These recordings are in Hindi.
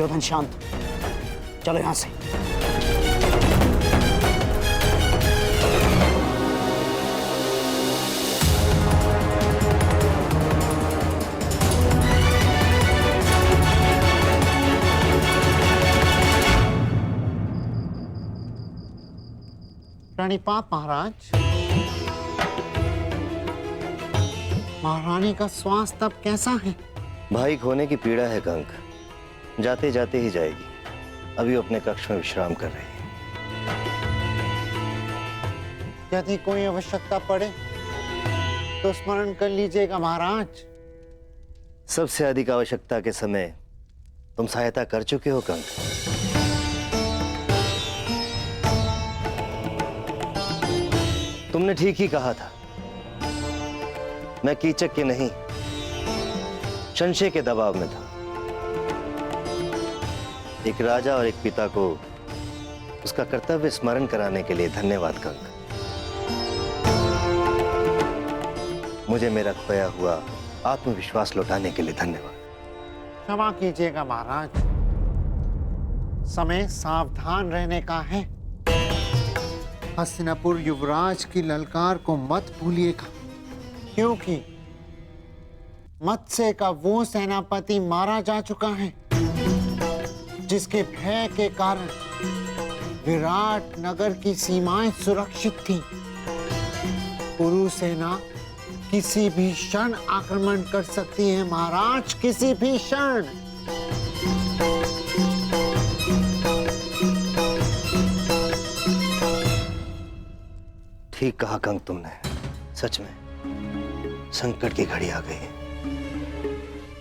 दुर्योधन शांत, चलो यहां से। प्रणिपात महाराज। महारानी का स्वास्थ्य अब कैसा है? भाई खोने की पीड़ा है कंक, जाते जाते ही जाएगी। अभी अपने कक्ष में विश्राम कर रही है। यदि कोई आवश्यकता पड़े तो स्मरण कर लीजिएगा महाराज। सबसे अधिक आवश्यकता के समय तुम सहायता कर चुके हो कंक। तुमने ठीक ही कहा था, मैं कीचक के नहीं संशय के दबाव में था। एक राजा और एक पिता को उसका कर्तव्य स्मरण कराने के लिए धन्यवाद कंक। मुझे मेरा खोया हुआ आत्मविश्वास लौटाने के लिए धन्यवाद। क्षमा कीजिएगा महाराज, समय सावधान रहने का है। हस्तिनापुर युवराज की ललकार को मत भूलिएगा, क्योंकि मत्स्य का वो सेनापति मारा जा चुका है जिसके भय के कारण विराट नगर की सीमाएं सुरक्षित थीं। कुरु सेना किसी भी क्षण आक्रमण कर सकती है महाराज, किसी भी क्षण। ठीक कहा कंक तुमने, सच में संकट की घड़ी आ गई है।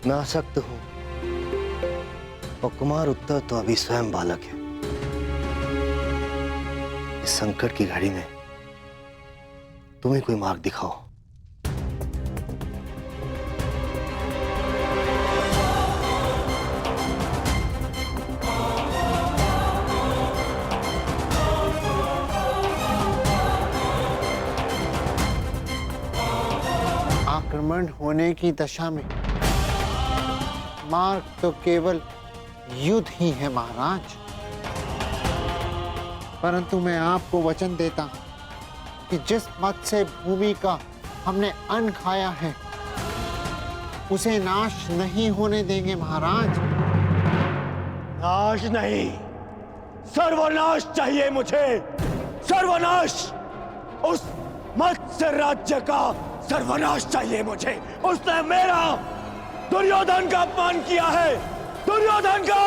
मैं आसक्त हूं और कुमार उत्तर तो अभी स्वयं बालक है। इस संकट की घड़ी में तुम्हें कोई मार्ग दिखाओ। आक्रमण होने की दशा में मार्ग तो केवल युद्ध ही है महाराज। परंतु मैं आपको वचन देता कि जिस मत्स्य भूमि का हमने अन्न खाया है उसे नाश नहीं होने देंगे महाराज। नाश नहीं, सर्वनाश चाहिए मुझे, सर्वनाश। उस मत्स्य राज्य का सर्वनाश चाहिए मुझे। उसने मेरा, दुर्योधन का अपमान किया है, दुर्योधन का।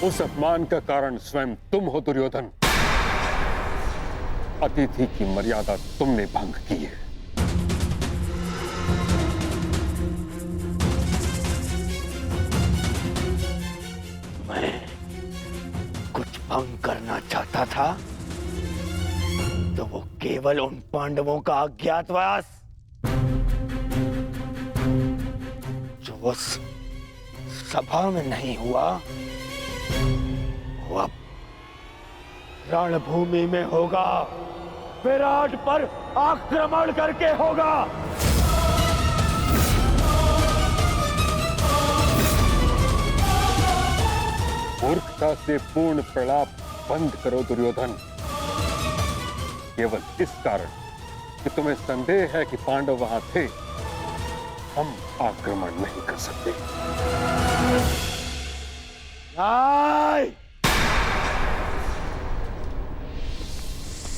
उस अपमान का कारण स्वयं तुम हो दुर्योधन। अतिथि की मर्यादा तुमने भंग की है। मैं कुछ भंग करना चाहता था तो वो केवल उन पांडवों का अज्ञातवास जो उस सभा में नहीं हुआ, वो अब रणभूमि में होगा, विराट पर आक्रमण करके होगा। मूर्खता से पूर्ण प्रलाप बंद करो दुर्योधन। केवल इस कारण कि तुम्हें संदेह है कि पांडव वहां थे, हम आक्रमण नहीं कर सकते। नहीं,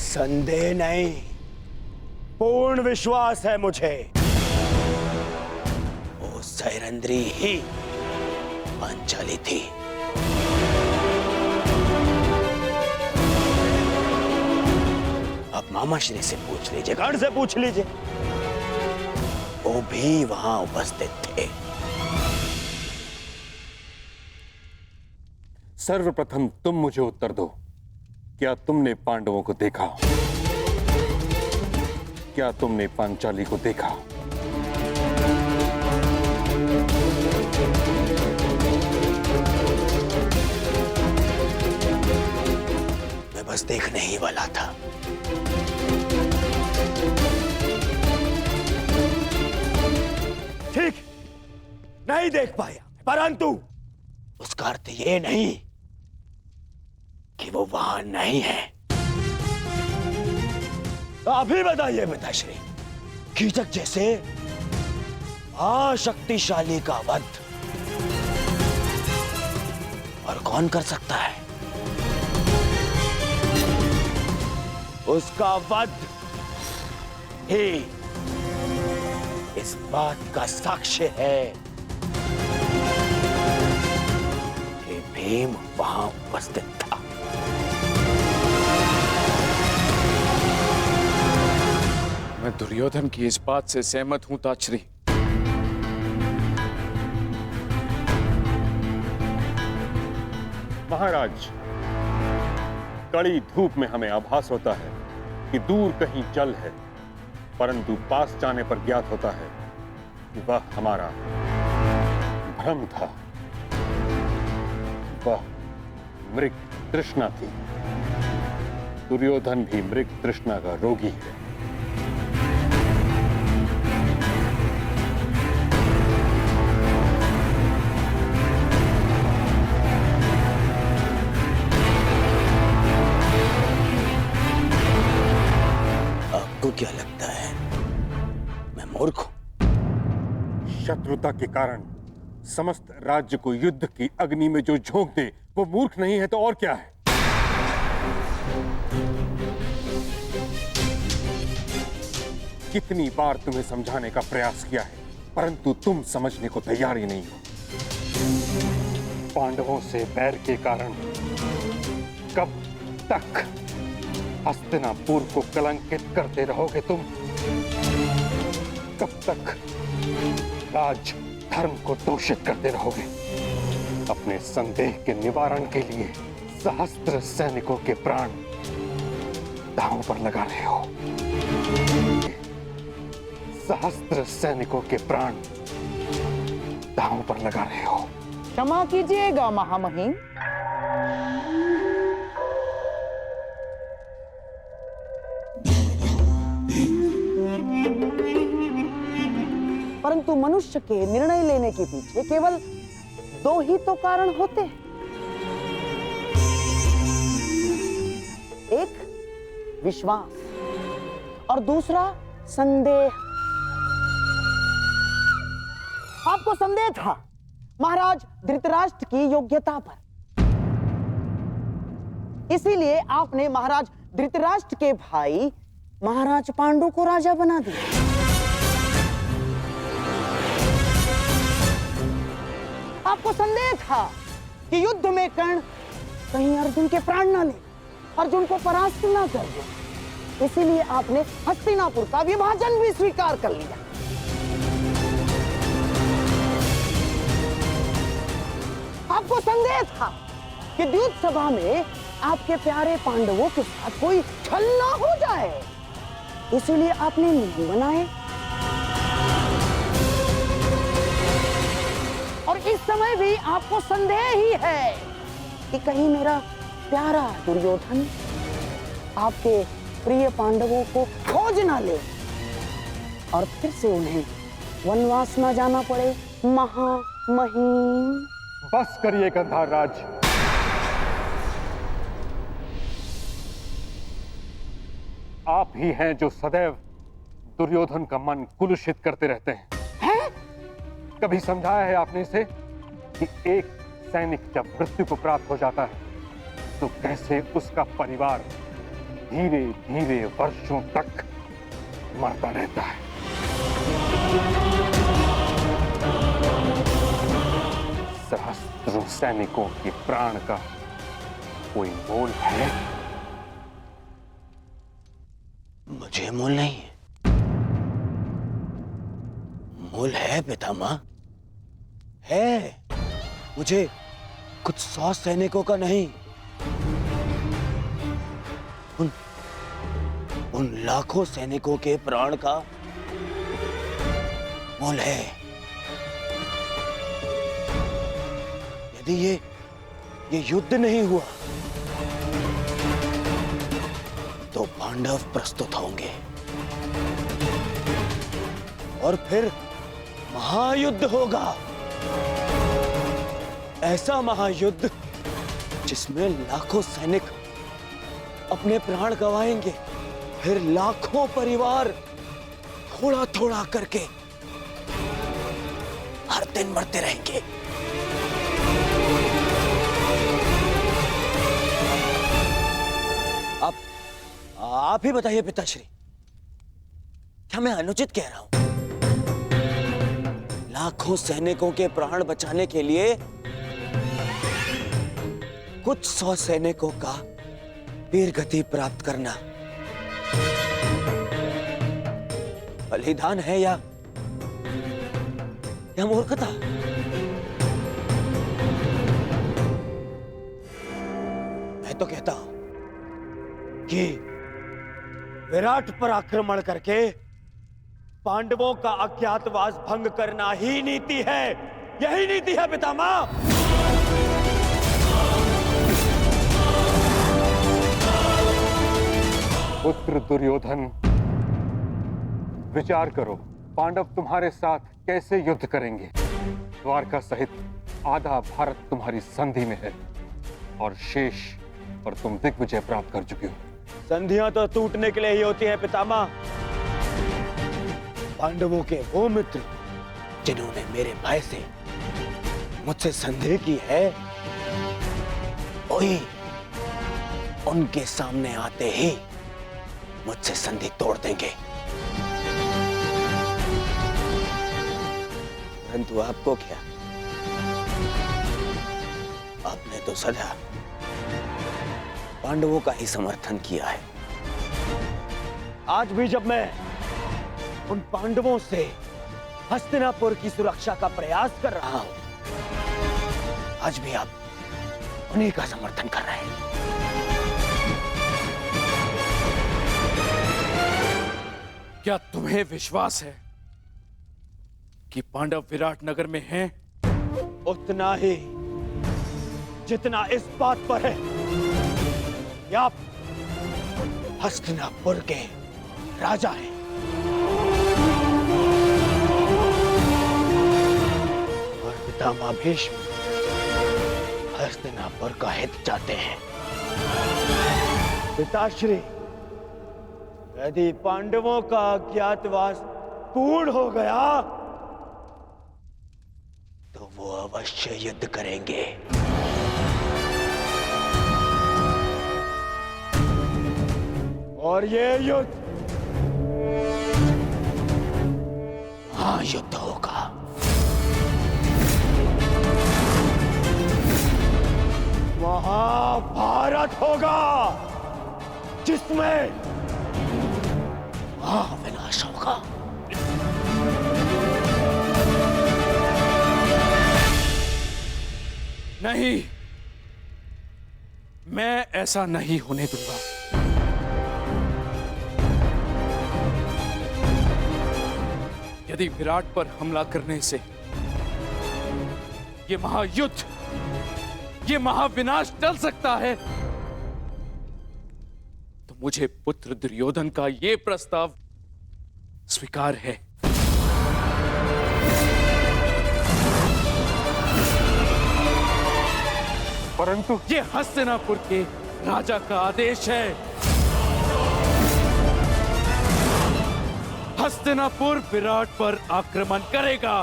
संदेह नहीं, पूर्ण विश्वास है मुझे। वो सैरंद्री ही पांचाली थी। अब मामा श्री से पूछ लीजिए, गण से पूछ लीजिए, वो भी वहां उपस्थित थे। सर्वप्रथम तुम मुझे उत्तर दो, क्या तुमने पांडवों को देखा? क्या तुमने पांचाली को देखा? मैं बस देखने ही वाला था। नहीं देख पाया, परंतु उसका अर्थ ये नहीं कि वो वहां नहीं है। तो अभी बताइए पिताश्री, कीचक जैसे शक्तिशाली का वध और कौन कर सकता है? उसका वध ही इस बात का साक्ष्य है कि भीम वहां उपस्थित था। मैं दुर्योधन की इस बात से सहमत हूं ताचरी। महाराज, कड़ी धूप में हमें आभास होता है कि दूर कहीं जल है, परंतु पास जाने पर ज्ञात होता है कि वह हमारा भ्रम था। वह मृग तृष्णा थी। दुर्योधन भी मृग तृष्णा का रोगी है। आपको क्या लगता है मैं मूर्ख हूं? शत्रुता के कारण समस्त राज्य को युद्ध की अग्नि में जो झोंक दे वो मूर्ख नहीं है तो और क्या है? कितनी बार तुम्हें समझाने का प्रयास किया है, परंतु तुम समझने को तैयार ही नहीं हो। पांडवों से बैर के कारण कब तक हस्तिनापुर को कलंकित करते रहोगे तुम? कब तक राज धर्म को दूषित करते रहोगे? अपने संदेह के निवारण के लिए सहस्त्र सैनिकों के प्राण दांव पर लगा रहे हो। सहस्त्र सैनिकों के प्राण दांव पर लगा रहे हो। क्षमा कीजिएगा महामहिम, परंतु मनुष्य के निर्णय लेने के पीछे केवल दो ही तो कारण होते हैं। एक विश्वास और दूसरा संदेह। आपको संदेह था महाराज धृतराष्ट्र की योग्यता पर, इसीलिए आपने महाराज धृतराष्ट्र के भाई महाराज पांडु को राजा बना दिया। आपको संदेह था कि युद्ध में कर्ण कहीं अर्जुन के प्राण ना ले, अर्जुन को परास्त ना कर दे, इसीलिए आपने हस्तिनापुर का विभाजन भी स्वीकार कर लिया। आपको संदेह था कि द्यूत सभा में आपके प्यारे पांडवों के साथ कोई छल ना हो जाए, इसीलिए आपने नियम बनाए। और इस समय भी आपको संदेह ही है कि कहीं मेरा प्यारा दुर्योधन आपके प्रिय पांडवों को खोज ना ले और फिर से उन्हें वनवास न जाना पड़े। महामहिम, बस करिए गंधार राज। आप ही हैं जो सदैव दुर्योधन का मन कुलुषित करते रहते हैं। कभी समझाया है आपने इसे कि एक सैनिक जब मृत्यु को प्राप्त हो जाता है तो कैसे उसका परिवार धीरे धीरे वर्षों तक मरता रहता है? सहस्त्रों सैनिकों के प्राण का कोई मोल है? मुझे मोल नहीं है। मोल है पितामह, है। मुझे कुछ 100 सैनिकों का नहीं, उन लाखों सैनिकों के प्राण का मोल है। यदि ये युद्ध नहीं हुआ तो पांडव प्रस्तुत होंगे और फिर महायुद्ध होगा। ऐसा महायुद्ध जिसमें लाखों सैनिक अपने प्राण गंवाएंगे, फिर लाखों परिवार थोड़ा थोड़ा करके हर दिन मरते रहेंगे। आप ही बताइए पिताश्री, क्या मैं अनुचित कह रहा हूं? लाखों सैनिकों के प्राण बचाने के लिए कुछ 100 सैनिकों का वीर गति प्राप्त करना बलिदान है या मूर्खता? मैं तो कहता हूं कि विराट पर आक्रमण करके पांडवों का अज्ञातवास भंग करना ही नीति है। यही नीति है पितामह। पुत्र दुर्योधन, विचार करो, पांडव तुम्हारे साथ कैसे युद्ध करेंगे? द्वारका सहित आधा भारत तुम्हारी संधि में है और शेष पर तुम दिग्विजय प्राप्त कर चुके हो। संधियां तो टूटने के लिए ही होती हैं पितामह। पांडवों के वो मित्र जिन्होंने मेरे भाई से मुझसे संधि की है, वही उनके सामने आते ही मुझसे संधि तोड़ देंगे। परंतु आपको क्या, आपने तो सदा पांडवों का ही समर्थन किया है। आज भी जब मैं उन पांडवों से हस्तिनापुर की सुरक्षा का प्रयास कर रहा हूं, आज भी आप उन्हीं का समर्थन कर रहे हैं। क्या तुम्हें विश्वास है कि पांडव विराट नगर में हैं? उतना ही जितना इस बात पर है कि आप हस्तिनापुर के राजा हैं। और पितामह भीष्म हस्तिनापुर का हित चाहते हैं। पिताश्री, यदि पांडवों का अज्ञातवास पूर्ण हो गया तो वो अवश्य युद्ध करेंगे। और ये युद्ध महायुद्ध होगा। महाभारत होगा, जिसमें महाविनाश होगा। नहीं, मैं ऐसा नहीं होने दूंगा। यदि विराट पर हमला करने से ये महायुद्ध, ये महाविनाश टल सकता है, तो मुझे पुत्र दुर्योधन का ये प्रस्ताव स्वीकार है। परंतु ये हस्तिनापुर के राजा का आदेश है। हस्तिनापुर विराट पर आक्रमण करेगा।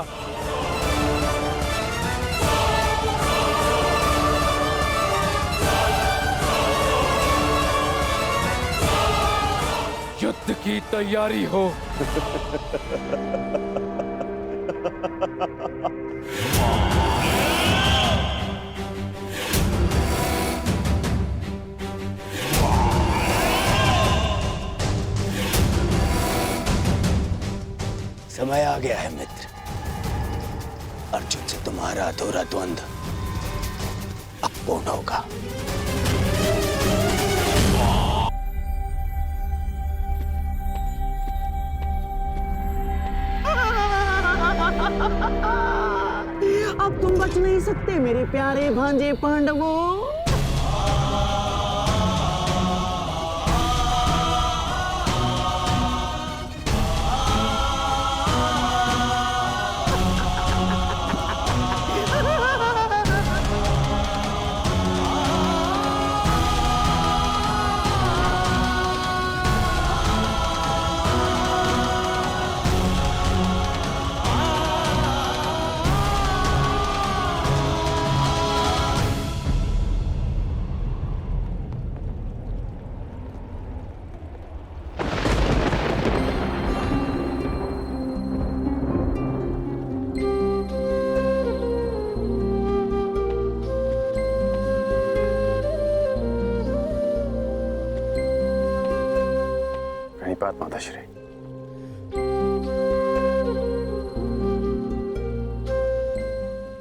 युद्ध की तैयारी हो। समय आ गया है मित्र। अर्जुन से तुम्हारा अधूरा द्वंद्व अब पूर्ण होगा। अब तुम बच नहीं सकते मेरे प्यारे भांजे पांडवों। आशीर्वाद माताश्री।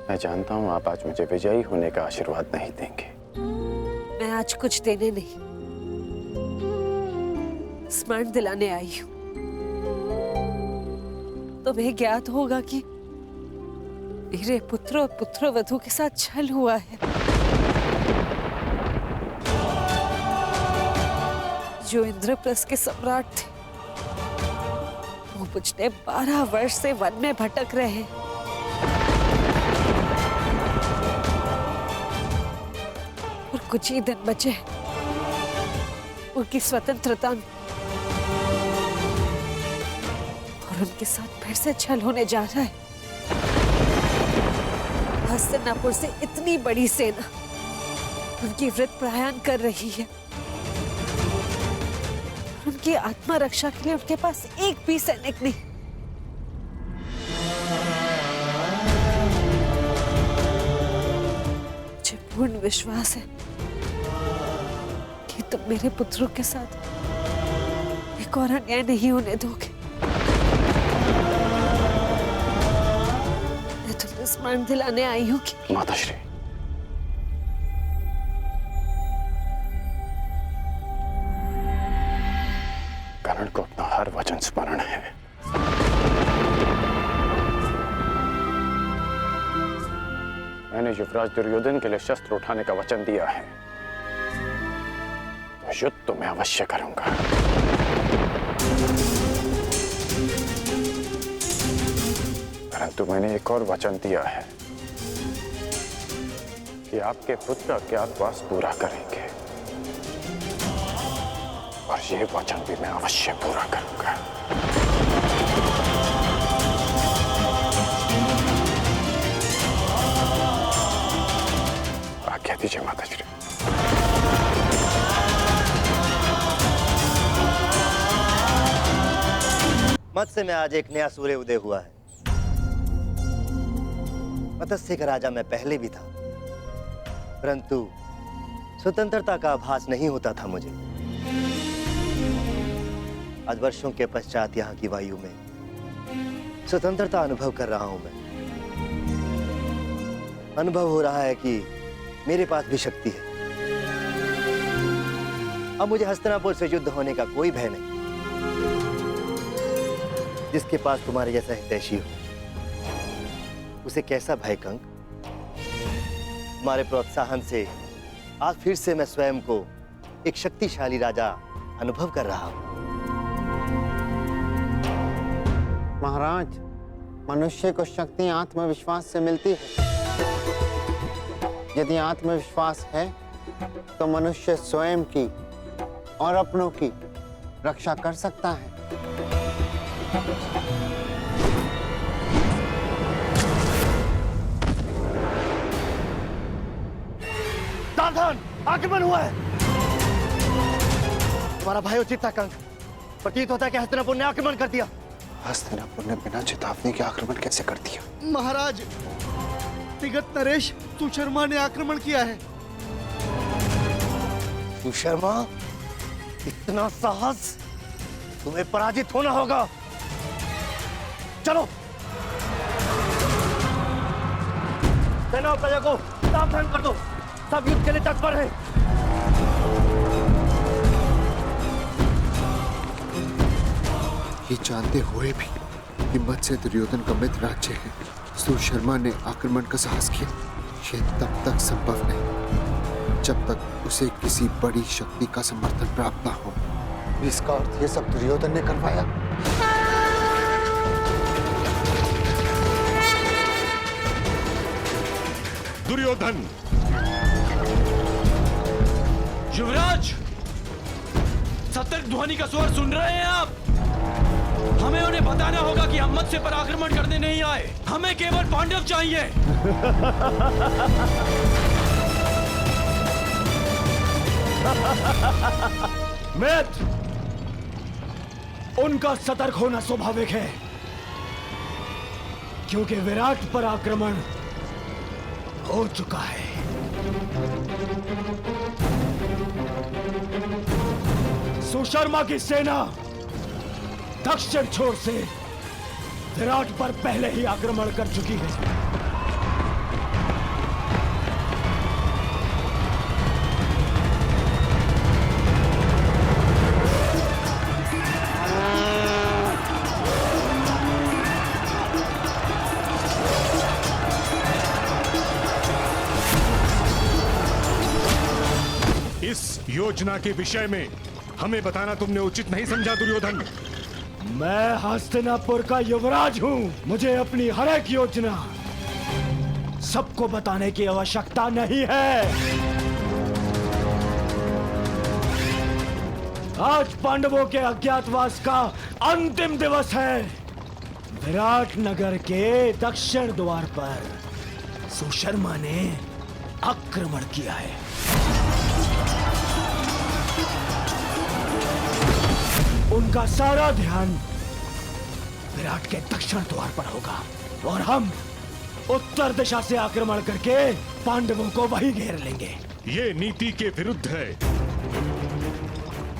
मैं जानता हूं आप आज मुझे विजयी होने का आशीर्वाद नहीं देंगे। मैं आज कुछ देने नहीं, स्मरण दिलाने आई हूं। तुम्हें ज्ञात होगा कि मेरे पुत्र और पुत्रवधू के साथ छल हुआ है। जो इंद्रप्रस्थ के सम्राट थे वो पिछले 12 वर्ष से वन में भटक रहे। और कुछ ही दिन बचे हैं उनकी स्वतंत्रता में, और उनके साथ फिर से छल होने जा रहा है। हस्तिनापुर से इतनी बड़ी सेना उनकी वृत्त प्रयाण कर रही है। उनकी आत्मा रक्षा के लिए उनके पास एक भी सैनिक नहीं। मुझे पूर्ण विश्वास है कि तुम मेरे पुत्रों के साथ एक और अन्याय नहीं होने दोगे। मैं तुम्हें स्मरण दिलाने आई हूँ कि माताश्री, कर्ण को अपना हर वचन स्मरण है। मैंने युवराज दुर्योधन के लिए शस्त्र उठाने का वचन दिया है, तो युद्ध तो मैं अवश्य करूंगा। परंतु मैंने एक और वचन दिया है कि आपके पुत्र अज्ञातवास पूरा करेंगे, और ये वचन भी मैं अवश्य पूरा करूंगा। आज्ञा दीजिए माताश्री। मत्स्य में आज एक नया सूर्य उदय हुआ है। मत्स्य का राजा मैं पहले भी था, परंतु स्वतंत्रता का आभास नहीं होता था मुझे। आज वर्षों के पश्चात यहाँ की वायु में स्वतंत्रता अनुभव कर रहा हूं मैं। अनुभव हो रहा है कि मेरे पास भी शक्ति है। अब मुझे हस्तिनापुर से युद्ध होने का कोई भय नहीं। जिसके पास तुम्हारे जैसा हितैषी हो उसे कैसा भय कंक। तुम्हारे प्रोत्साहन से आज फिर से मैं स्वयं को एक शक्तिशाली राजा अनुभव कर रहा हूं। महाराज, मनुष्य को शक्ति आत्मविश्वास से मिलती है। यदि आत्मविश्वास है तो मनुष्य स्वयं की और अपनों की रक्षा कर सकता है। सावधान, आक्रमण हुआ है। तुम्हारा भाई उचित था कंक। प्रतीत होता है कि हस्तिनापुर ने आक्रमण कर दिया। हस्तिनापुर ने बिना चेतावनी के आक्रमण कैसे कर दिया? महाराज, तिगत नरेश सुशर्मा ने आक्रमण किया है। सुशर्मा, इतना साहस, तुम्हें पराजित होना होगा। चलो, सेना और प्रजा को सावधान कर दो। सब युद्ध के लिए तत्पर है। ये जानते हुए भी कि मत्स्य दुर्योधन का मित्र राज्य है, सुशर्मा ने आक्रमण का साहस किया। ये तब तक संभव नहीं जब तक उसे किसी बड़ी शक्ति का समर्थन प्राप्त ना हो। इसका अर्थ ये सब दुर्योधन ने करवाया। दुर्योधन! युवराज, सतर्क ध्वनि का स्वर सुन रहे हैं आप? हमें उन्हें बताना होगा कि हम मत्स्य पर आक्रमण करने नहीं आए। हमें केवल पांडव चाहिए। मित्र, उनका सतर्क होना स्वाभाविक है, क्योंकि विराट पर आक्रमण हो चुका है। सुशर्मा की सेना दक्षिण छोर से विराट पर पहले ही आक्रमण कर चुकी है। इस योजना के विषय में हमें बताना तुमने उचित नहीं समझा दुर्योधन। मैं हस्तिनापुर का युवराज हूं। मुझे अपनी हर एक योजना सबको बताने की आवश्यकता नहीं है। आज पांडवों के अज्ञातवास का अंतिम दिवस है। विराट नगर के दक्षिण द्वार पर सुशर्मा ने आक्रमण किया है। उनका सारा ध्यान विराट के दक्षिण द्वार पर होगा और हम उत्तर दिशा से आक्रमण करके पांडवों को वहीं घेर लेंगे। ये नीति के विरुद्ध है।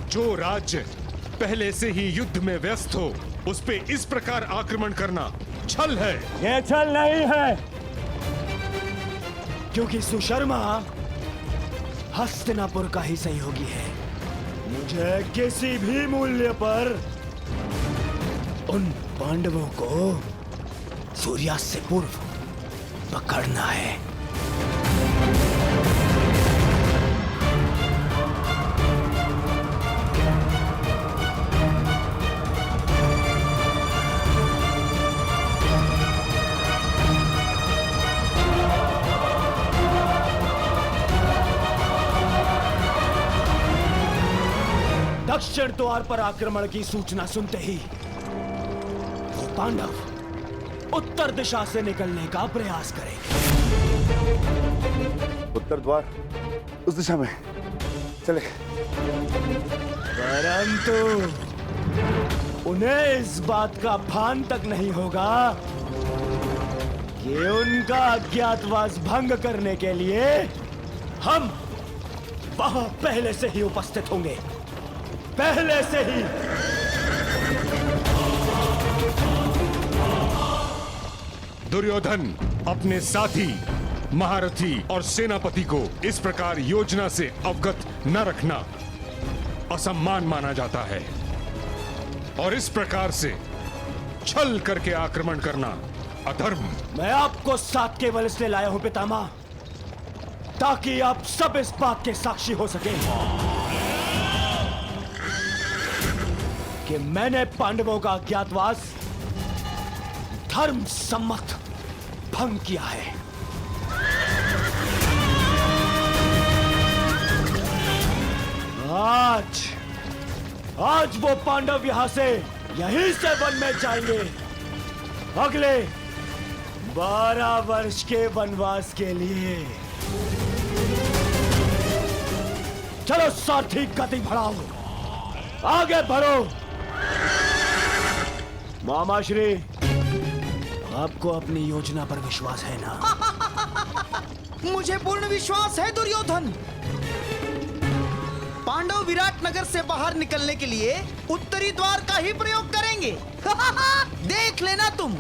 जो राज्य पहले से ही युद्ध में व्यस्त हो उस पे इस प्रकार आक्रमण करना छल है। ये छल नहीं है, क्योंकि सुशर्मा हस्तिनापुर का ही सहयोगी है। मुझे किसी भी मूल्य पर उन पांडवों को सूर्यास्त से पूर्व पकड़ना है। दक्षिण द्वार पर आक्रमण की सूचना सुनते ही वो पांडव उत्तर दिशा से निकलने का प्रयास करेंगे। उत्तर द्वार उस दिशा में चले। परंतु उन्हें इस बात का भान तक नहीं होगा कि उनका अज्ञातवास भंग करने के लिए हम वहां पहले से ही उपस्थित होंगे। पहले से ही। दुर्योधन अपने साथी, महारथी और सेनापति को इस प्रकार योजना से अवगत न रखना असम्मान माना जाता है और इस प्रकार से छल करके आक्रमण करना अधर्म। मैं आपको साथ केवल इसलिए लाया हूं पितामह, ताकि आप सब इस बात के साक्षी हो सके कि मैंने पांडवों का अज्ञातवास धर्म सम्मत भंग किया है। आज वो पांडव यहां से यहीं से वन में जाएंगे अगले 12 वर्ष के वनवास के लिए। चलो साथी, गति बढ़ाओ, आगे बढ़ो। मामा श्री, आपको अपनी योजना पर विश्वास है ना? मुझे पूर्ण विश्वास है दुर्योधन। पांडव विराट नगर से बाहर निकलने के लिए उत्तरी द्वार का ही प्रयोग करेंगे। देख लेना तुम।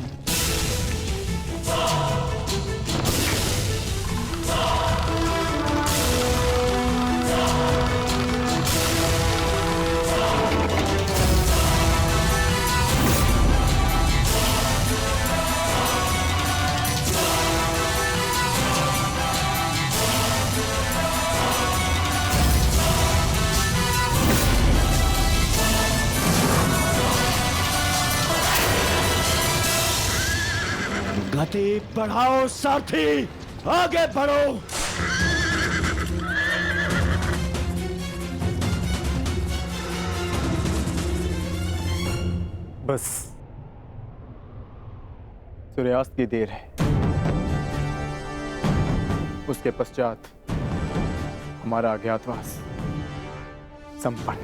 गति बढ़ाओ साथी, आगे बढ़ो। बस सूर्यास्त की देर है, उसके पश्चात हमारा अज्ञातवास संपन्न।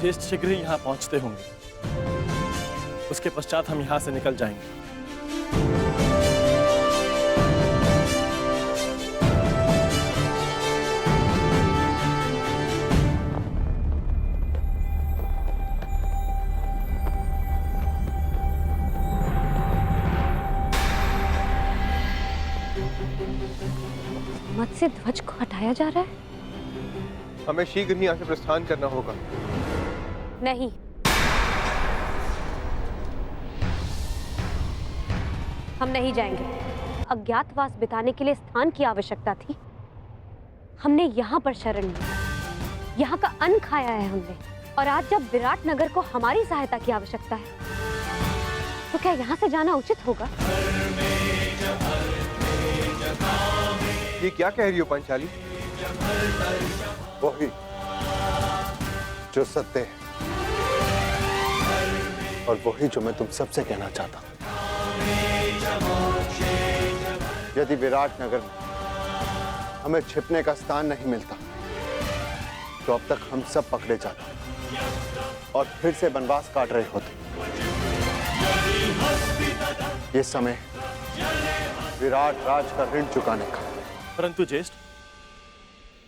ज्येष्ठ शीघ्र ही यहाँ पहुंचते होंगे, उसके पश्चात हम यहाँ से निकल जाएंगे। से ध्वज को हटाया जा रहा है? हमें शीघ्र ही यहाँ से प्रस्थान करना होगा। नहीं, हम नहीं जाएंगे। अज्ञातवास बिताने के लिए स्थान की आवश्यकता थी, हमने यहाँ पर शरण ली, यहाँ का अन्न खाया है हमने, और आज जब विराट नगर को हमारी सहायता की आवश्यकता है तो क्या यहाँ से जाना उचित होगा? ये क्या कह रही हो पांचाली? वही जो सत्य है और वही जो मैं तुम सबसे कहना चाहता हूं। यदि विराट नगर में हमें छिपने का स्थान नहीं मिलता तो अब तक हम सब पकड़े जाते और फिर से वनवास काट रहे होते। ये समय विराट राज का ऋण चुकाने का। परंतु ज्येष्ठ,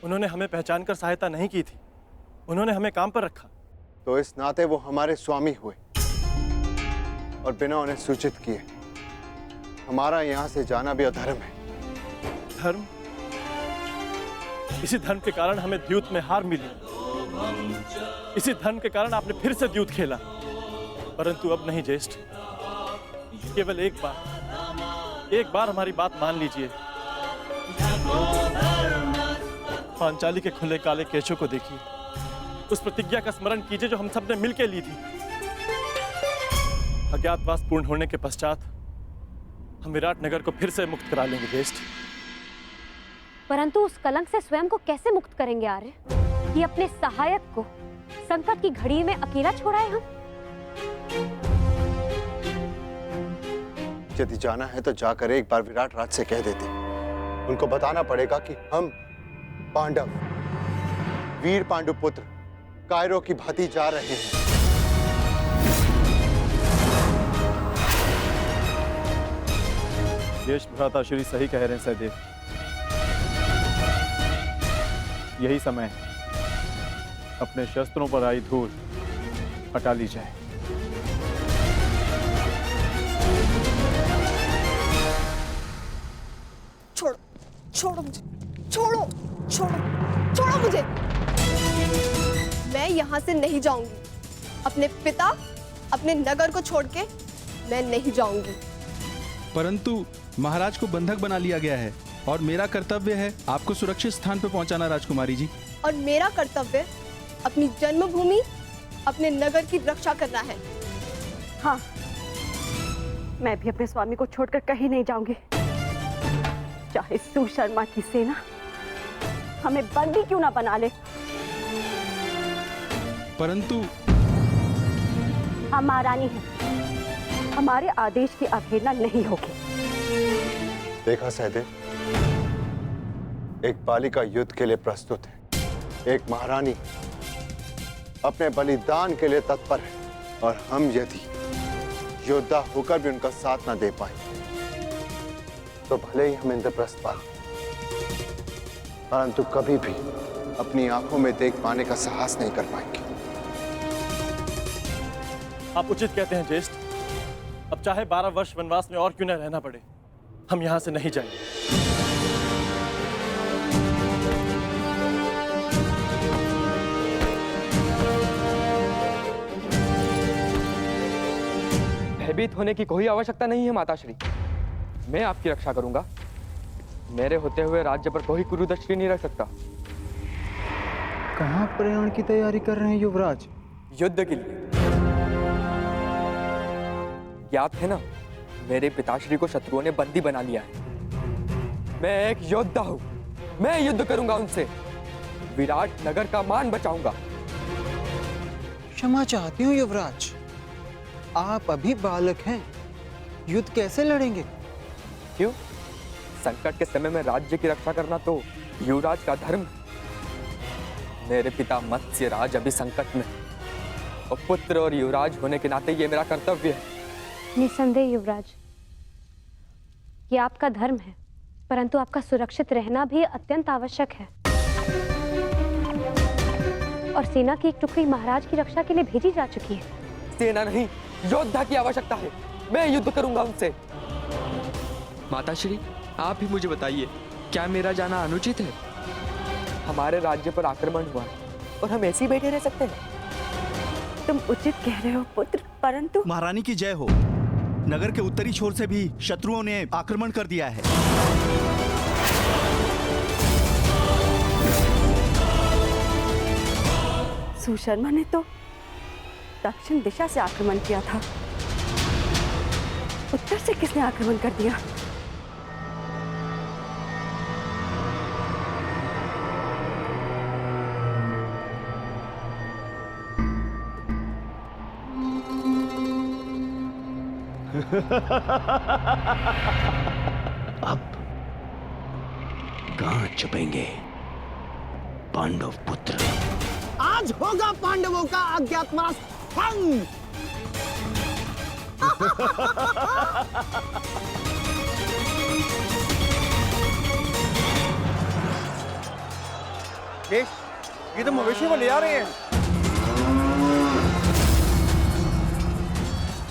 उन्होंने हमें पहचान कर सहायता नहीं की थी, उन्होंने हमें काम पर रखा। तो इस नाते वो हमारे स्वामी हुए और बिना उन्हें सूचित किए हमारा यहां से जाना भी अधर्म है। धर्म? इसी धर्म के कारण हमें द्यूत में हार मिली, इसी धर्म के कारण आपने फिर से द्यूत खेला। परंतु अब नहीं ज्येष्ठ, केवल एक बार हमारी बात मान लीजिए। पांचाली के खुले काले केशों को देखिए, उस प्रतिज्ञा का स्मरण कीजिए जो हम सबने मिलकर ली थी। अज्ञातवास पूर्ण होने के पश्चात हम विराट नगर को फिर से मुक्त करा लेंगे ज्येष्ठ। परंतु उस कलंक से स्वयं को कैसे मुक्त करेंगे आर्य? कि अपने सहायक को संकट की घड़ी में अकेला छोड़ाए हम? यदि जाना है तो जाकर एक बार विराट राज से कह देते। उनको बताना पड़ेगा कि हम पांडव, वीर पांडुपुत्र कायरों की भांति जा रहे हैं। ज्येष्ठ भ्राता श्री सही कह रहे हैं सहदेव। यही समय है, अपने शस्त्रों पर आई धूल हटा ली जाए। छोड़ो, छोड़ो मुझे, छोड़ो, छोड़ो, छोड़ो मुझे। मैं यहाँ से नहीं जाऊंगी। अपने पिता, अपने नगर को छोड़ के मैं नहीं जाऊंगी। परंतु महाराज को बंधक बना लिया गया है और मेरा कर्तव्य है आपको सुरक्षित स्थान पर पहुंचाना राजकुमारी जी। और मेरा कर्तव्य अपनी जन्मभूमि, अपने नगर की रक्षा करना है। हाँ, मैं भी अपने स्वामी को छोड़कर कहीं नहीं जाऊंगी, चाहे सुशर्मा की सेना हमें बंदी क्यों ना बना ले। परंतु हम महारानी हैं, हमारे आदेश की अवहेलना नहीं होगी। देखा सहदेव, एक बालिका युद्ध के लिए प्रस्तुत है, एक महारानी अपने बलिदान के लिए तत्पर है, और हम यदि योद्धा होकर भी उनका साथ ना दे पाए तो भले ही हम इंद्रप्रस्थ पाएं, परंतु कभी भी अपनी आंखों में देख पाने का साहस नहीं कर पाएंगे। आप उचित कहते हैं ज्येष्ठ। अब चाहे 12 वर्ष वनवास में और क्यों न रहना पड़े, हम यहां से नहीं जाएंगे। भयभीत होने की कोई आवश्यकता नहीं है माताश्री, मैं आपकी रक्षा करूंगा। मेरे होते हुए राज्य पर कोई कुरुदृष्टि नहीं रख सकता। कहां प्रयाण की तैयारी कर रहे हैं युवराज? युद्ध के लिए। ज्ञात है ना, मेरे पिताश्री को शत्रुओं ने बंदी बना लिया है। मैं एक योद्धा हूं, मैं युद्ध करूंगा उनसे, विराट नगर का मान बचाऊंगा। क्षमा चाहती हूँ युवराज, आप अभी बालक हैं, युद्ध कैसे लड़ेंगे? क्यों? संकट के समय में राज्य की रक्षा करना तो युवराज का धर्म है। मेरे पिता मत्स्य राज अभी संकट में, और पुत्र और युवराज होने के नाते ये मेरा कर्तव्य है। निसंदेह युवराज, ये आपका धर्म है, परंतु आपका सुरक्षित रहना भी अत्यंत आवश्यक है। और सेना की एक टुकड़ी महाराज की रक्षा के लिए भेजी जा चुकी है। सेना नहीं, योद्धा की आवश्यकता है। मैं युद्ध करूंगा उनसे। माताश्री, आप ही मुझे बताइए, क्या मेरा जाना अनुचित है? हमारे राज्य पर आक्रमण हुआ है और हम ऐसे ही बैठे रह सकते हैं? तुम उचित कह रहे हो पुत्र, परंतु महारानी की जय हो। नगर के उत्तरी छोर से भी शत्रुओं ने आक्रमण कर दिया है। सुशर्मा ने तो दक्षिण दिशा से आक्रमण किया था, उत्तर से किसने आक्रमण कर दिया? अब कहां छुपेंगे पांडव पुत्र? आज होगा पांडवों का अज्ञातवास भंग। ये तो मवेशियों को ले आ रहे हैं।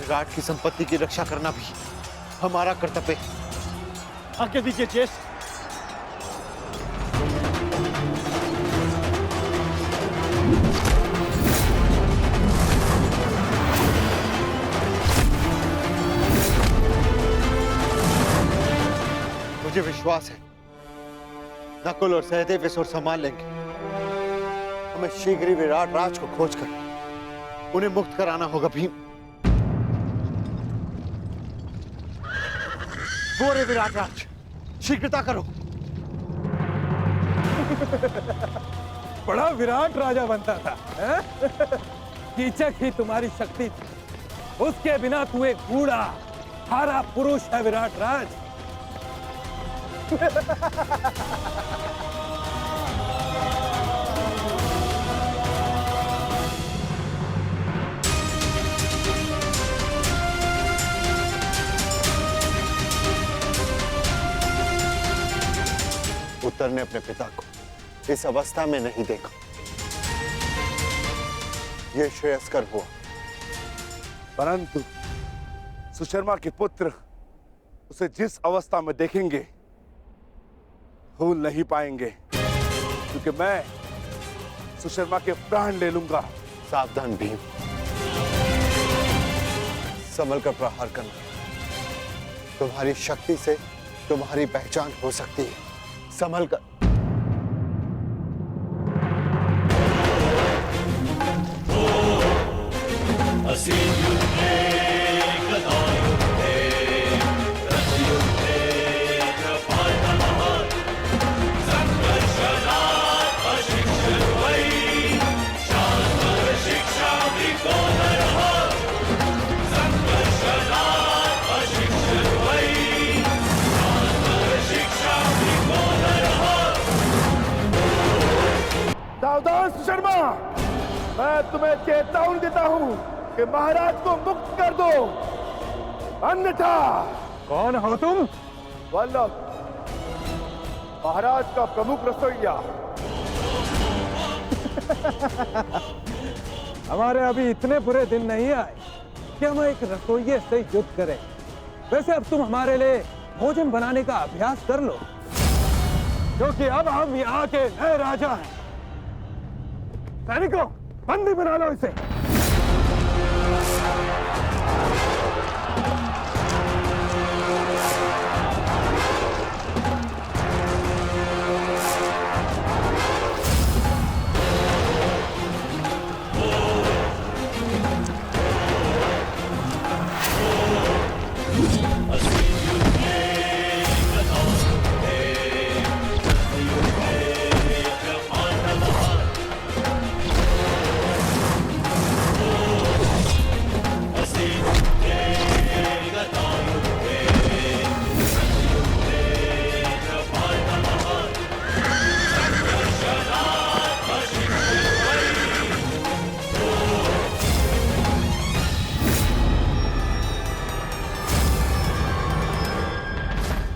विराट की संपत्ति की रक्षा करना भी हमारा कर्तव्य है। आज्ञा दीजिए ज्येष्ठ। मुझे विश्वास है नकुल और सहदेव इस ओर संभाल लेंगे। हमें शीघ्र ही विराट राज को खोजकर उन्हें मुक्त कराना होगा। भीम, वो रे विराट राज, शीघ्रता करो। बड़ा विराट राजा बनता था, कीचक ही तुम्हारी शक्ति थी। उसके बिना तू एक बूढ़ा हारा पुरुष है विराट राज। उत्तर ने अपने पिता को इस अवस्था में नहीं देखा। यह श्रेयस्कर हुआ। परंतु सुशर्मा के पुत्र उसे जिस अवस्था में देखेंगे भूल नहीं पाएंगे, क्योंकि मैं सुशर्मा के प्राण ले लूंगा। सावधान भीम, संभल कर प्रहार करना। तुम्हारी शक्ति से तुम्हारी पहचान हो सकती है। संभल कर। सावधान सुशर्मा, मैं तुम्हें चेतावनी देता हूं कि महाराज को मुक्त कर दो, अन्यथा। कौन हो तुम? वल्लभ, महाराज का प्रमुख रसोइया। हमारे अभी इतने बुरे दिन नहीं आए कि हम एक रसोइये से युद्ध करें। वैसे अब तुम हमारे लिए भोजन बनाने का अभ्यास कर लो, क्योंकि अब हम यहाँ के नए राजा हैं। सैनिकों, बंदी बना लो इसे।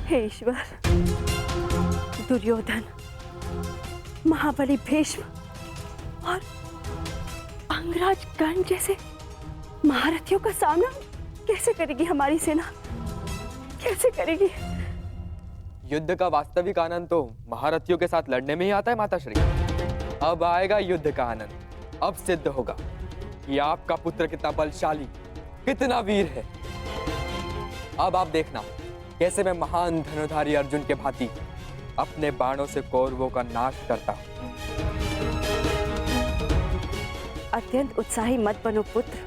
हे ईश्वर, दुर्योधन, महाबली भीष्म और अंगराज कर्ण जैसे महारथियों का सामना कैसे करेगी हमारी सेना? कैसे करेगी? युद्ध का वास्तविक आनंद तो महारथियों के साथ लड़ने में ही आता है माताश्री। अब आएगा युद्ध का आनंद। अब सिद्ध होगा कि आपका पुत्र कितना बलशाली, कितना वीर है। अब आप देखना कैसे मैं महान धनुधारी अर्जुन के भांति अपने बाणों से कौरवों का नाश करता हूं। अत्यंत उत्साही मत बनो पुत्र।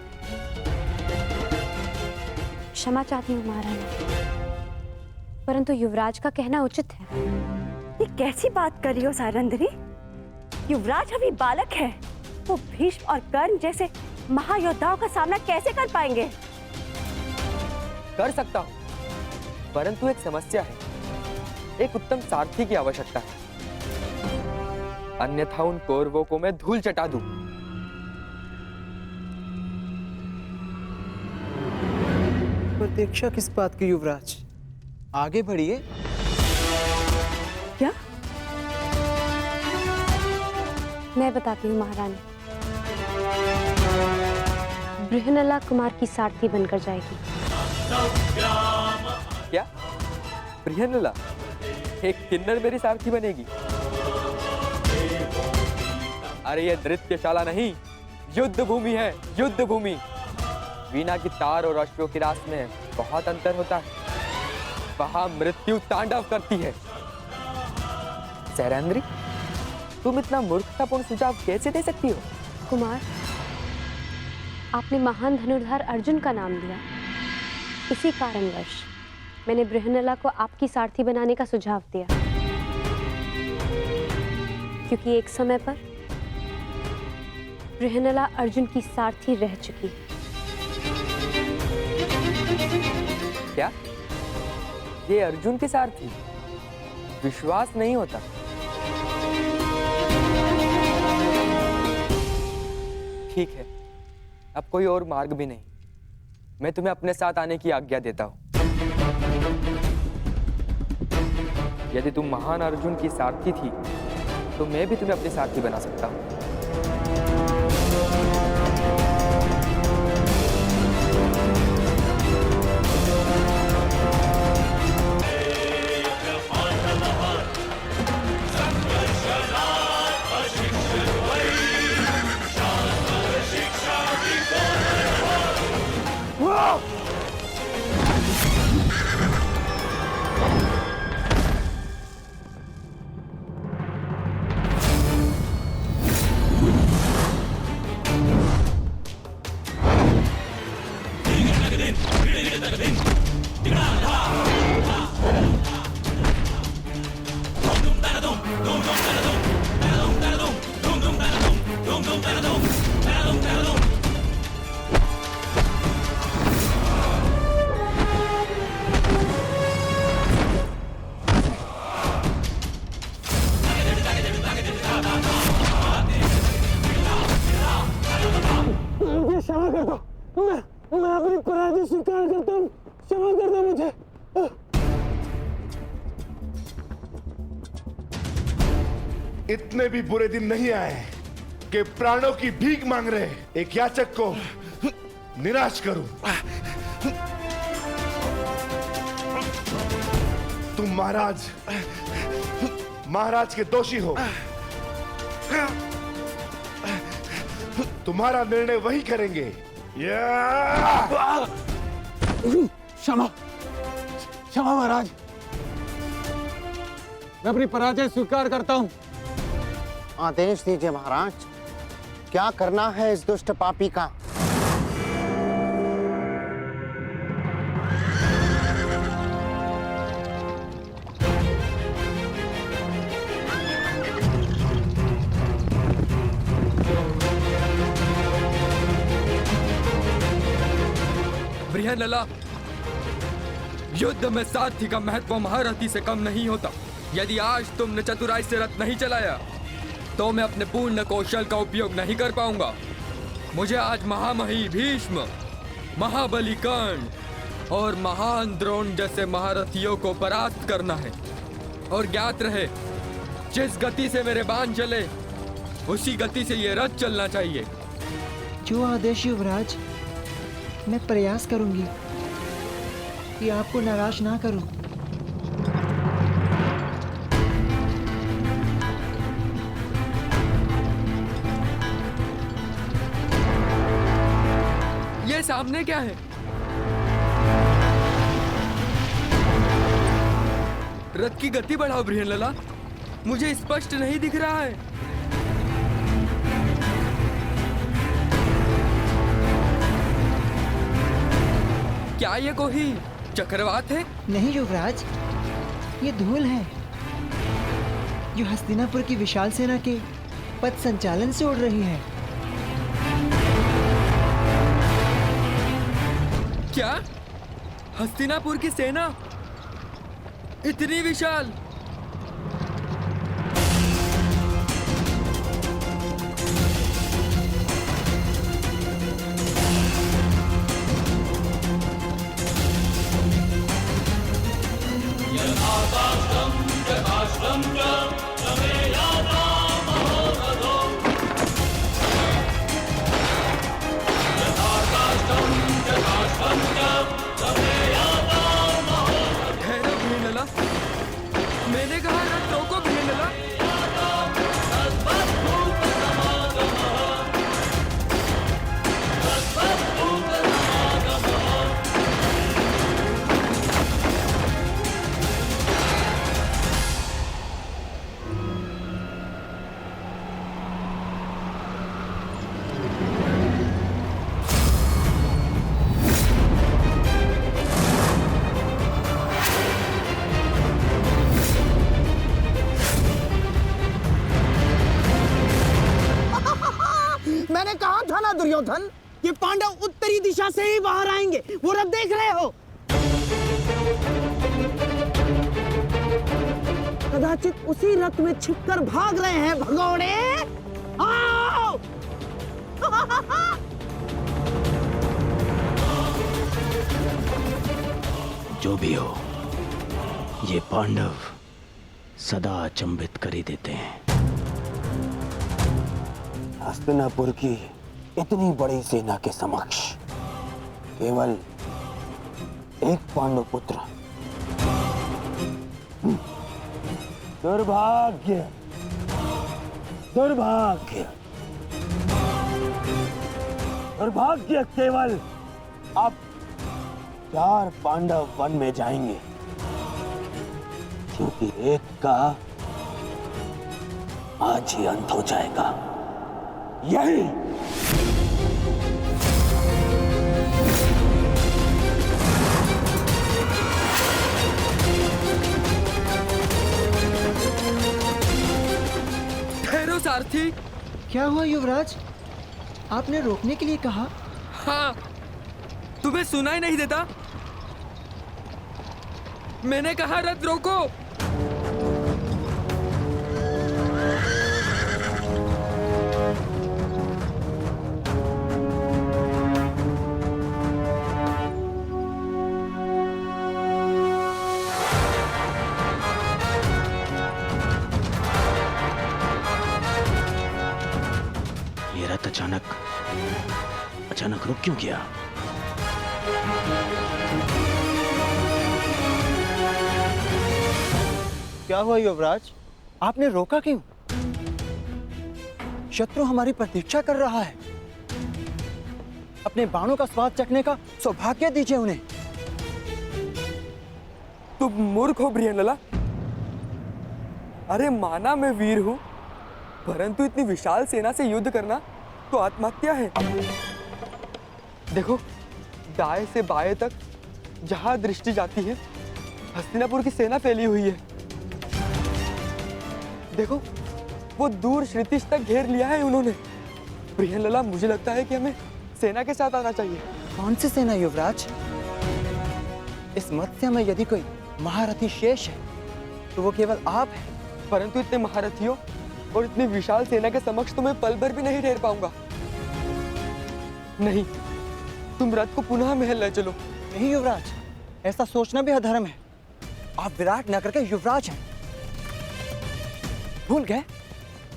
क्षमा चाहती हूँ महारानी, परंतु युवराज का कहना उचित है। ये कैसी बात कर रही हो सारंधरी? युवराज अभी बालक है, वो भीष्म और कर्ण जैसे महायोद्धाओं का सामना कैसे कर पाएंगे? कर सकता हूं, परंतु एक समस्या है। एक उत्तम सारथी की आवश्यकता है, अन्यथा उन कौरवों को मैं धूल चटा दूं। प्रतीक्षा किस बात की युवराज? आगे बढ़िए। क्या? मैं बताती हूँ महारानी। बृहनला कुमार की सारथी बनकर जाएगी। क्या? बृहनला एक किन्नर मेरी सारथी बनेगी? अरे ये नृत्यशाला नहीं, युद्ध भूमि है, युद्ध भूमि। वीणा की तार और अश्वों की रास में बहुत अंतर होता है। वहां मृत्यु तांडव करती है। सैरंद्री, तुम इतना मूर्खतापूर्ण सुझाव कैसे दे सकती हो? कुमार, आपने महान धनुर्धर अर्जुन का नाम लिया, इसी कारणवश मैंने बृहनला को आपकी सारथी बनाने का सुझाव दिया, क्योंकि एक समय पर बृहनला अर्जुन की सारथी रह चुकी है। क्या? ये अर्जुन की सारथी? विश्वास नहीं होता। ठीक है, अब कोई और मार्ग भी नहीं। मैं तुम्हें अपने साथ आने की आज्ञा देता हूं। यदि तुम महान अर्जुन की सारथी थी, तो मैं भी तुम्हें अपनी सारथी बना सकता हूं। क्षमा कर दो, मैं अपनी पराजय स्वीकार करता हूँ। क्षमा कर दो मुझे। इतने भी बुरे दिन नहीं आए कि प्राणों की भीख मांग रहे एक याचक को निराश करूं। तुम महाराज के दोषी हो। तुम्हारा निर्णय वही करेंगे। क्षमा महाराज, मैं अपनी पराजय स्वीकार करता हूं। आदेश दीजिए महाराज, क्या करना है इस दुष्ट पापी का? बृहनला, युद्ध में सारथी का महत्व महारथी से कम नहीं होता। यदि आज तुमने चतुराई से रथ नहीं चलाया, तो मैं अपने पूर्ण कौशल का उपयोग नहीं कर पाऊंगा। मुझे आज महामही भीष्म, महाबली कर्ण और महान द्रोण जैसे महारथियों को परास्त करना है। और ज्ञात रहे, जिस गति से मेरे बाण चले, उसी गति से ये रथ चलना चाहिए। जो आदेश युवराज, मैं प्रयास करूंगी कि आपको नाराज ना करूं। सामने क्या है? रथ की गति बढ़ाओ बृहनलला, मुझे स्पष्ट नहीं दिख रहा है। क्या ये कोई चक्रवात है? नहीं युवराज, ये धूल है जो हस्तिनापुर की विशाल सेना के पथ संचालन से उड़ रही है। क्या? हस्तिनापुर की सेना इतनी विशाल? मैंने कहा रथ रोको बृहनलला। मैंने कहा था ना दुर्योधन, ये पांडव उत्तरी दिशा से ही बाहर आएंगे। वो रथ देख रहे हो? कदाचित उसी रथ में छिपकर भाग रहे हैं भगोड़े। आओ! जो भी हो, ये पांडव सदा अचंभित कर ही देते हैं। हस्तिनापुर की इतनी बड़ी सेना के समक्ष केवल एक पांडव पुत्र। दुर्भाग्य, दुर्भाग्य, दुर्भाग्य। केवल अब 4 पांडव वन में जाएंगे, क्योंकि एक का आज ही अंत हो जाएगा। यही ठहरो सारथी। क्या हुआ युवराज? आपने रोकने के लिए कहा। हाँ, तुम्हें सुनाई नहीं देता? मैंने कहा रथ रोको। अचानक रुक क्यों गया? क्या हुआ युवराज? आपने रोका क्यों? शत्रु हमारी प्रतीक्षा कर रहा है। अपने बाणों का स्वाद चखने का सौभाग्य दीजिए उन्हें। तुम मूर्ख हो बृहनलला। अरे माना मैं वीर हूं, परंतु इतनी विशाल सेना से युद्ध करना तो आत्महत्या है। देखो, दाएं से बाएं तक जहां दृष्टि जाती है हस्तिनापुर की सेना फैली हुई है। देखो, वो दूर श्रुतिश तक घेर लिया है उन्होंने। बृहनलला, मुझे लगता है कि हमें सेना के साथ आना चाहिए। कौन सी सेना युवराज? इस मत्स्य में यदि कोई महारथी शेष है तो वो केवल आप हैं। परंतु इतने महारथियों और इतनी विशाल सेना के समक्ष तो मैं पल भर भी नहीं ठहर पाऊंगा। नहीं, तुम रथ को पुनः महल ले चलो। नहीं युवराज, ऐसा सोचना भी अधर्म है। आप विराट नगर के युवराज हैं। भूल गए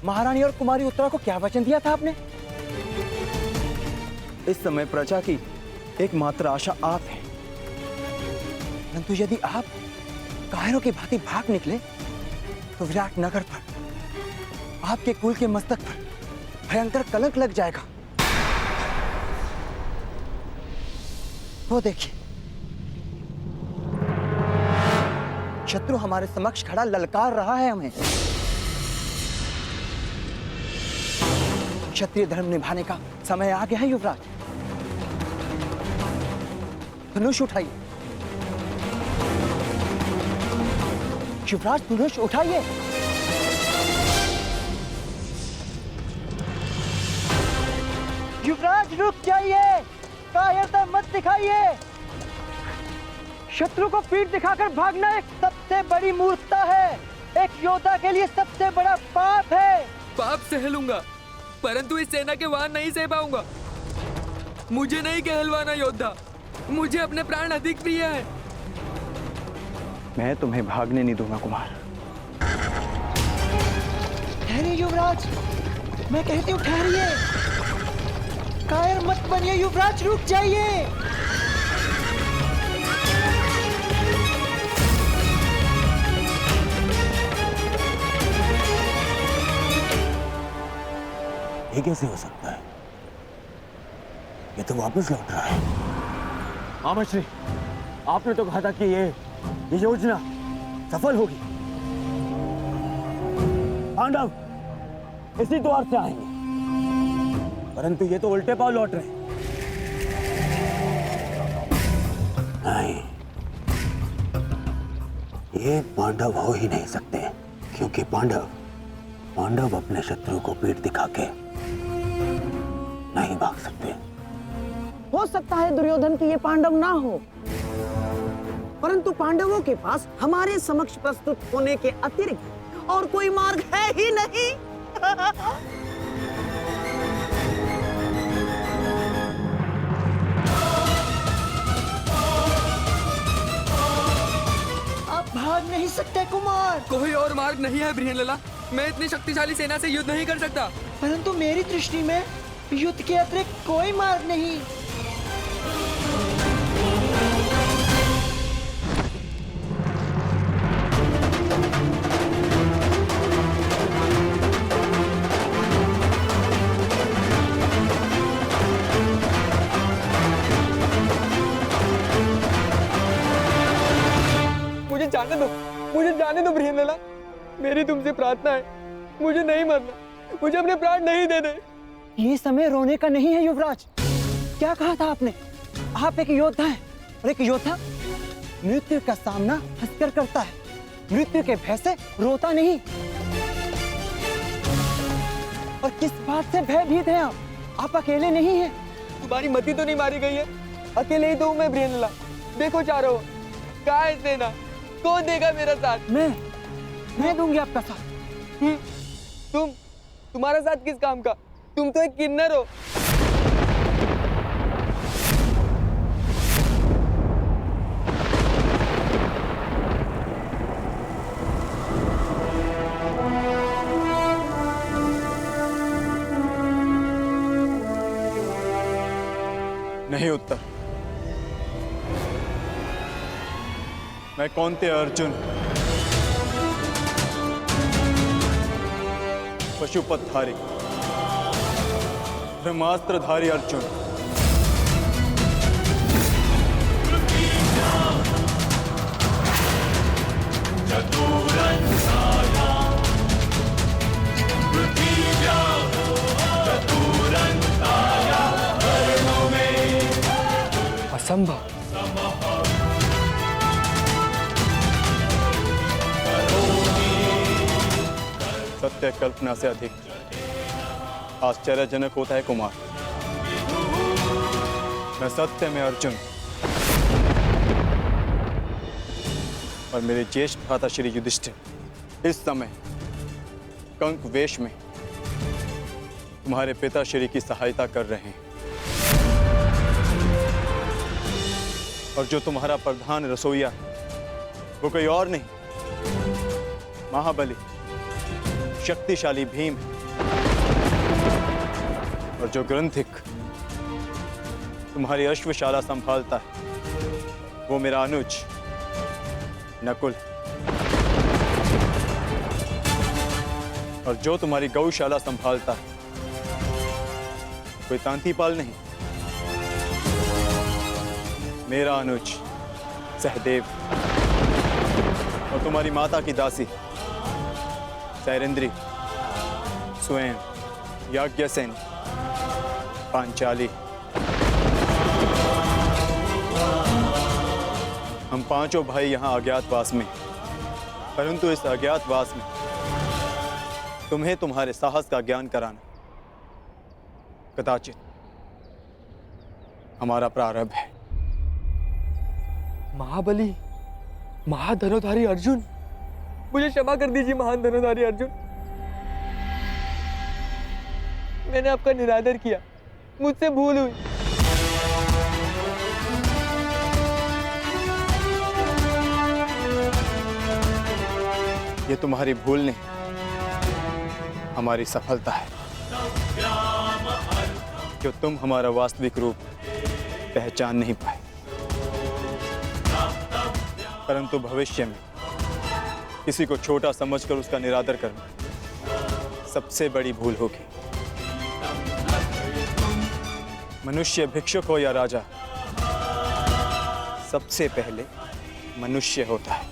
महारानी और कुमारी उत्तरा को क्या वचन दिया था आपने? इस समय प्रजा की एकमात्र आशा आप हैं। परंतु यदि आप कायरों की भांति भाग निकले तो विराट नगर पर, आपके कुल के मस्तक पर भयंकर कलंक लग जाएगा। वो देखिए, शत्रु हमारे समक्ष खड़ा ललकार रहा है हमें। क्षत्रिय धर्म निभाने का समय आ गया है युवराज। धनुष उठाइए युवराज, धनुष उठाइए। युवराज रुक जाइए, कायरता मत दिखाइए। शत्रु को पीठ दिखाकर भागना एक सबसे बड़ी मूर्खता है, एक योद्धा के लिए सबसे बड़ा पाप है। पाप सह लूंगा, परंतु इस सेना के वाहन नहीं सह पाऊंगा। मुझे नहीं कहलवाना योद्धा, मुझे अपने प्राण अधिक प्रिय है। मैं तुम्हें भागने नहीं दूंगा कुमार। ठहरिए युवराज, मैं कहती हूँ ठहरिए। कायर मत बनिए युवराज, रुक जाइए। ये कैसे हो सकता है? ये तो वापस लौट रहा है। मामाश्री, आपने तो कहा था कि ये योजना सफल होगी। पांडव इसी द्वार से आएंगे, परंतु ये तो उल्टे पांव लौट रहे हैं। नहीं, ये पांडव हो ही नहीं सकते, क्योंकि पांडव अपने शत्रु को पीठ दिखा के नहीं भाग सकते। हो सकता है दुर्योधन की ये पांडव ना हो, परंतु पांडवों के पास हमारे समक्ष प्रस्तुत होने के अतिरिक्त और कोई मार्ग है ही नहीं। आप भाग नहीं सकते कुमार। कोई और मार्ग नहीं है बृहनलला, मैं इतनी शक्तिशाली सेना से युद्ध नहीं कर सकता। परंतु मेरी दृष्टि में युद्ध के अतिरिक्त कोई मार्ग नहीं। मुझे जाने दो बृहनलला, मेरी तुमसे प्रार्थना है, मुझे नहीं मरना, मुझे अपने प्राण नहीं देने। ये समय रोने का नहीं है युवराज। क्या कहा था आपने? आप एक योद्धा हैं, और एक योद्धा मृत्यु का सामना हंसकर करता है, मृत्यु के भय से रोता नहीं। और किस बात से भयभीत हैं आप अकेले नहीं हैं। तुम्हारी मति तो नहीं मारी गई है, अकेले ही तो हूं मैं बृहनलला। देखो चारों, कहाँ है सेना? कौन देगा मेरा साथ? मैं दूंगी आपका साथ। तुम्हारा साथ किस काम का? तुम तो एक किन्नर हो। नहीं उत्तर। मैं कौंते अर्जुन, पशुपतधारी, ब्रह्मास्त्रधारी अर्जुन, असंभव। सत्य कल्पना से अधिक आश्चर्यजनक होता है कुमार। मैं सत्य में अर्जुन और मेरे ज्येष्ठ भ्राता श्री युधिष्ठिर इस समय कंक वेश में तुम्हारे पिता श्री की सहायता कर रहे हैं। और जो तुम्हारा प्रधान रसोइया है वो कोई और नहीं, महाबली शक्तिशाली भीम है। और जो ग्रंथिक तुम्हारी अश्वशाला संभालता है वो मेरा अनुज नकुल। और जो तुम्हारी गौशाला संभालता है कोई तांतीपाल नहीं, मेरा अनुज सहदेव और तुम्हारी माता की दासी सैरेंद्री, स्वयं, याज्ञसेन, पांचाली, हम पांचों भाई यहाँ अज्ञातवास में, परंतु इस अज्ञातवास में तुम्हें तुम्हारे साहस का ज्ञान कराना कदाचित हमारा प्रारंभ है। महाबली, महाधनुधारी अर्जुन, मुझे क्षमा कर दीजिए महान धनुधारी अर्जुन। मैंने आपका निरादर किया, मुझसे भूल हुई। ये तुम्हारी भूल नहीं, हमारी सफलता है जो तुम हमारा वास्तविक रूप पहचान नहीं पाए, परंतु भविष्य में किसी को छोटा समझकर उसका निरादर करना सबसे बड़ी भूल होगी। मनुष्य भिक्षुक हो या राजा, सबसे पहले मनुष्य होता है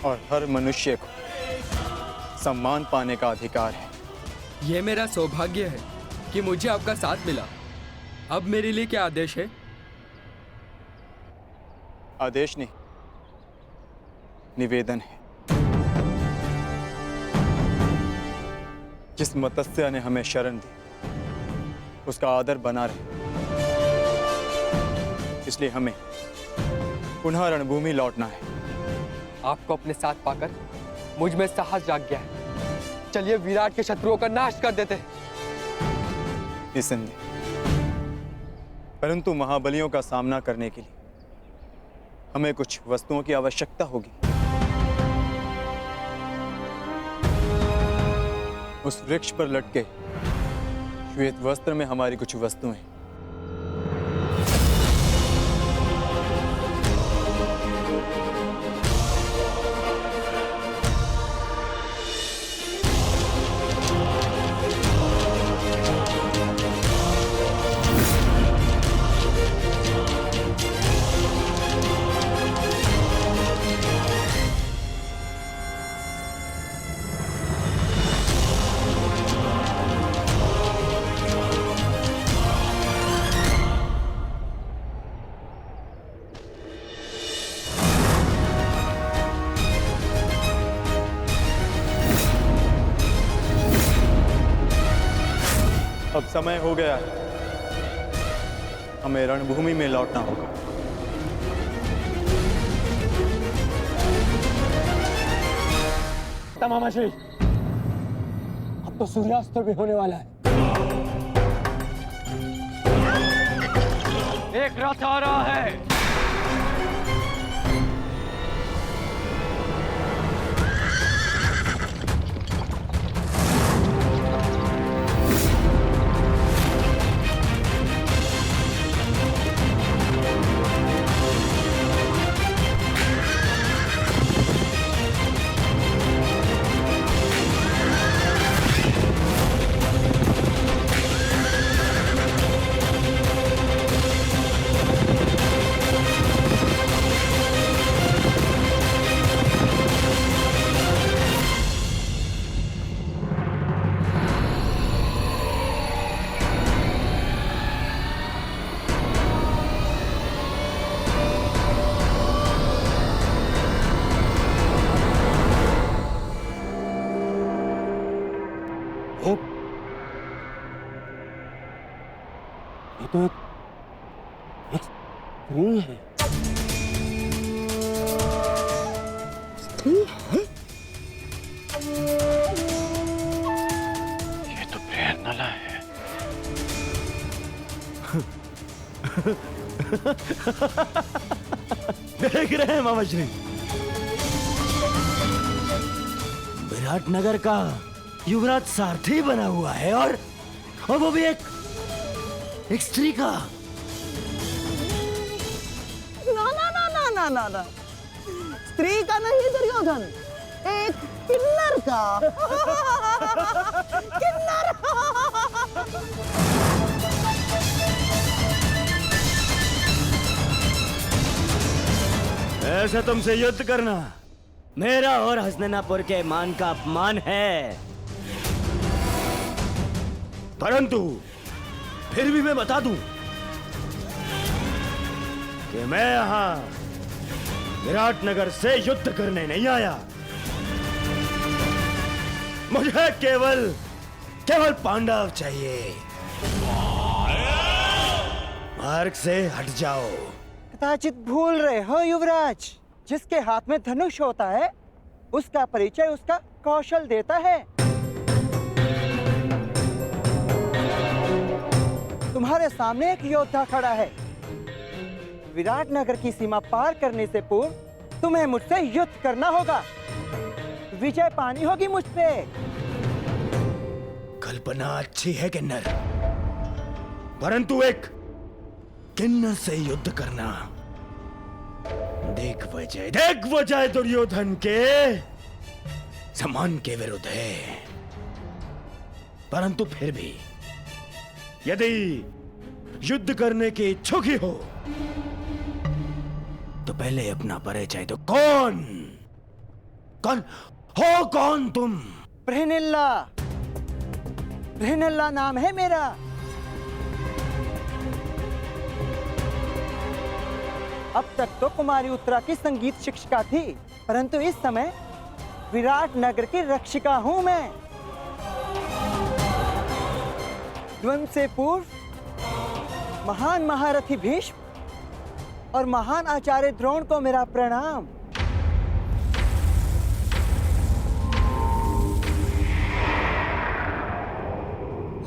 और हर मनुष्य को सम्मान पाने का अधिकार है। यह मेरा सौभाग्य है कि मुझे आपका साथ मिला। अब मेरे लिए क्या आदेश है? आदेश नहीं, निवेदन है। जिस मत्स्य ने हमें शरण दी उसका आदर बना रहे, इसलिए हमें पुनः रणभूमि लौटना है। आपको अपने साथ पाकर मुझ में साहस जाग गया है। चलिए विराट के शत्रुओं का नाश कर देते हैं। निसंदेह, परंतु महाबलियों का सामना करने के लिए हमें कुछ वस्तुओं की आवश्यकता होगी। उस वृक्ष पर लटके श्वेत वस्त्र में हमारी कुछ वस्तुएं। अब समय हो गया है, हमें रणभूमि में लौटना होगा। तमाम श्री, अब तो सूर्यास्त भी होने वाला है। एक रथ आ रहा है। ये तो एक स्त्री है। स्त्री है? ये तो प्रेरणा है। देख रहे हैं मामा श्री, विराटनगर का युवराज सारथी बना हुआ है और वो भी एक स्त्री का। ना ना ना ना ना ना ना, स्त्री का नहीं दुर्योधन, एक किन्नर का। किन्नर। वैसे तुमसे युद्ध करना मेरा और हस्तिनापुर के मान का अपमान है, परंतु फिर भी मैं बता दूं कि मैं यहां विराटनगर से युद्ध करने नहीं आया। मुझे केवल पांडव चाहिए। मार्ग से हट जाओ। कदाचित भूल रहे हो युवराज, जिसके हाथ में धनुष होता है उसका परिचय उसका कौशल देता है। तुम्हारे सामने एक योद्धा खड़ा है। विराटनगर की सीमा पार करने से पूर्व तुम्हें मुझसे युद्ध करना होगा। विजय पानी होगी मुझ पे। कल्पना अच्छी है किन्नर, परंतु एक किन्नर से युद्ध करना देख वजह दुर्योधन के सम्मान के विरुद्ध है। परंतु फिर भी यदि युद्ध करने के इच्छुक ही हो तो पहले अपना परिचय दो। कौन तुम? बृहन्नला नाम है मेरा। अब तक तो कुमारी उत्तरा की संगीत शिक्षिका थी, परंतु इस समय विराटनगर की रक्षिका हूं मैं। द्वंद्व से पूर्व महान महारथी भीष्म और महान आचार्य द्रोण को मेरा प्रणाम।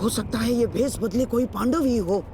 हो सकता है ये भेष बदले कोई पांडव ही हो।